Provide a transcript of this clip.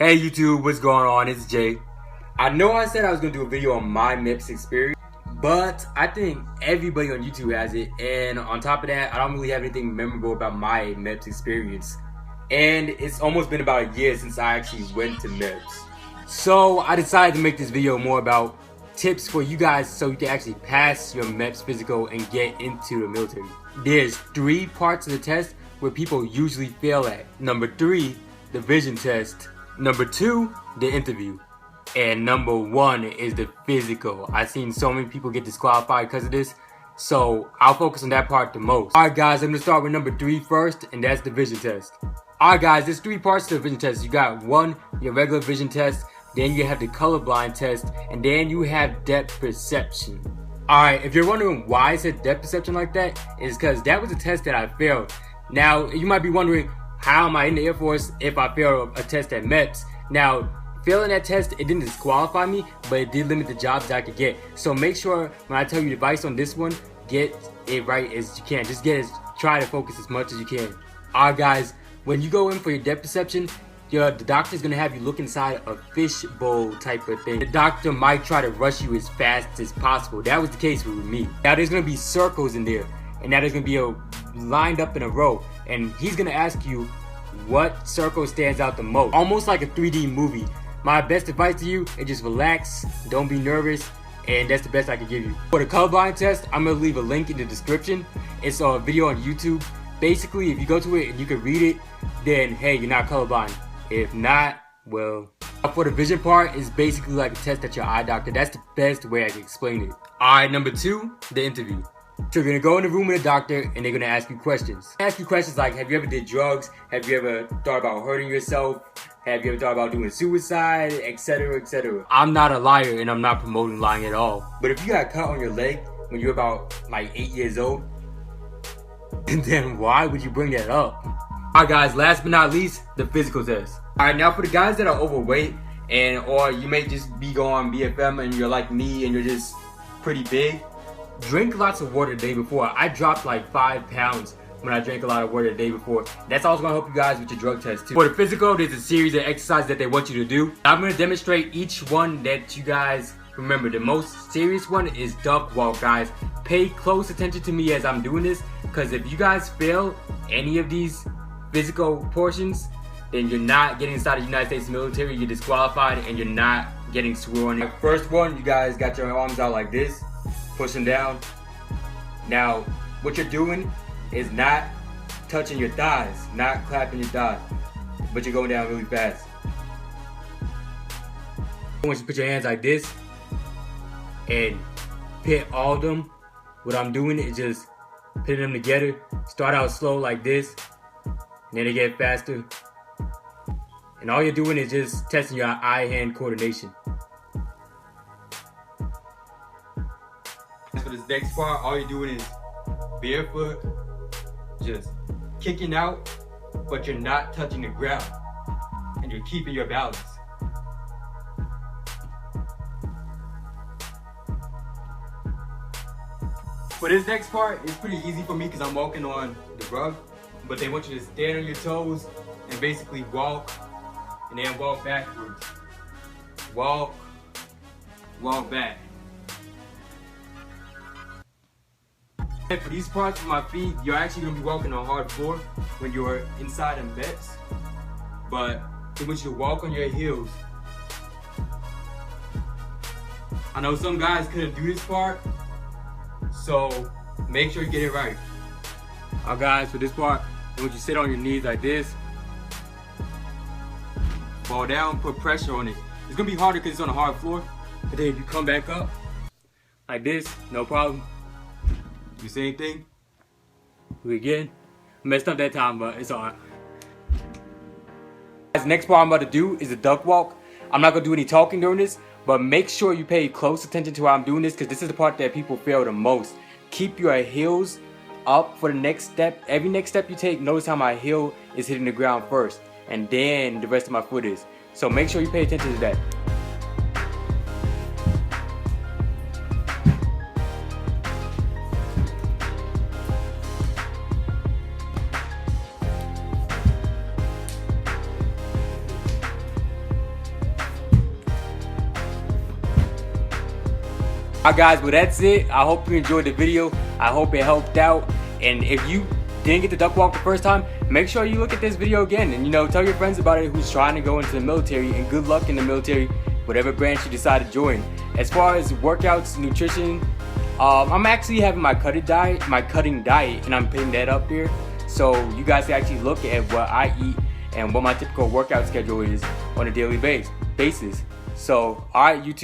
Hey YouTube, what's going on? It's Jay. I know I said I was going to do a video on my MEPs experience, but I think everybody on YouTube has it, and on top of that, I don't really have anything memorable about my MEPs experience. And it's almost been about a year since I actually went to MEPs. So I decided to make this video more about tips for you guys so you can actually pass your MEPs physical and get into the military. There's 3 parts of the test where people usually fail at. Number 3, the vision test. Number 2, the interview. And number 1 is the physical. I've seen so many people get disqualified because of this, so I'll focus on that part the most. Alright guys, I'm going to start with number 3 first, and that's the vision test. Alright guys, there's 3 parts to the vision test. You got 1, your regular vision test, then you have the colorblind test, and then you have depth perception. Alright, if you're wondering why I said depth perception like that, it's because that was a test that I failed. Now, you might be wondering, how am I in the Air Force if I fail a test at MEPs? Now, failing that test, it didn't disqualify me, but it did limit the jobs that I could get. So make sure when I tell you advice on this one, get it right as you can. Just try to focus as much as you can. Alright guys, when you go in for your depth perception, the doctor's gonna have you look inside a fishbowl type of thing. The doctor might try to rush you as fast as possible. That was the case with me. Now there's gonna be circles in there, and now there's gonna be lined up in a row, and he's gonna ask you what circle stands out the most. Almost like a 3D movie. My best advice to you is just relax, don't be nervous, and that's the best I can give you. For the colorblind test, I'm gonna leave a link in the description. It's a video on YouTube. Basically, if you go to it and you can read it, then hey, you're not colorblind. If not, well. For the vision part, it's basically like a test at your eye doctor. That's the best way I can explain it. Alright, number 2, the interview. So you're gonna go in the room with a doctor and they're gonna ask you questions. Ask you questions like, have you ever did drugs? Have you ever thought about hurting yourself? Have you ever thought about doing suicide? Etc, etc. I'm not a liar and I'm not promoting lying at all. But if you got cut on your leg when you're about like 8 years old, then why would you bring that up? Alright guys, last but not least, the physical test. Alright, now for the guys that are overweight or you may just be going BFM and you're like me and you're just pretty big, drink lots of water the day before. I dropped like 5 pounds when I drank a lot of water the day before. That's also going to help you guys with your drug test too. For the physical, there's a series of exercises that they want you to do. I'm going to demonstrate each one that you guys remember. The most serious one is duck walk, guys. Pay close attention to me as I'm doing this, because if you guys fail any of these physical portions, then you're not getting inside the United States military, you're disqualified, and you're not getting sworn in. First one, you guys got your arms out like this, pushing down. Now, what you're doing is not touching your thighs, not clapping your thighs, but you're going down really fast. I want you to put your hands like this and pit all of them. What I'm doing is just pitting them together. Start out slow like this, then they get faster. And all you're doing is just testing your eye-hand coordination. For this next part, all you're doing is barefoot, just kicking out, but you're not touching the ground, and you're keeping your balance. For this next part, it's pretty easy for me because I'm walking on the rug, but they want you to stand on your toes and basically walk, and then walk backwards. Walk, walk back. And for these parts of my feet, you're actually going to be walking on hard floor when you're inside in MEPs, but they want you to walk on your heels. I know some guys couldn't do this part, so make sure you get it right. Alright guys, for this part, I want you to sit on your knees like this. Fall down, put pressure on it. It's going to be harder because it's on a hard floor, but then if you come back up like this, no problem. You say anything? Do it again. Messed up that time, but it's alright. The next part I'm about to do is a duck walk. I'm not going to do any talking during this, but make sure you pay close attention to how I'm doing this, because this is the part that people fail the most. Keep your heels up for the next step. Every next step you take, notice how my heel is hitting the ground first, and then the rest of my foot is. So make sure you pay attention to that. Alright guys, well that's it. I hope you enjoyed the video. I hope it helped out. And if you didn't get to duck walk the first time, make sure you look at this video again and tell your friends about it who's trying to go into the military, and good luck in the military, whatever branch you decide to join. As far as workouts, nutrition, I'm actually having my cutting diet, and I'm putting that up here so you guys can actually look at what I eat and what my typical workout schedule is on a daily basis. So alright YouTube.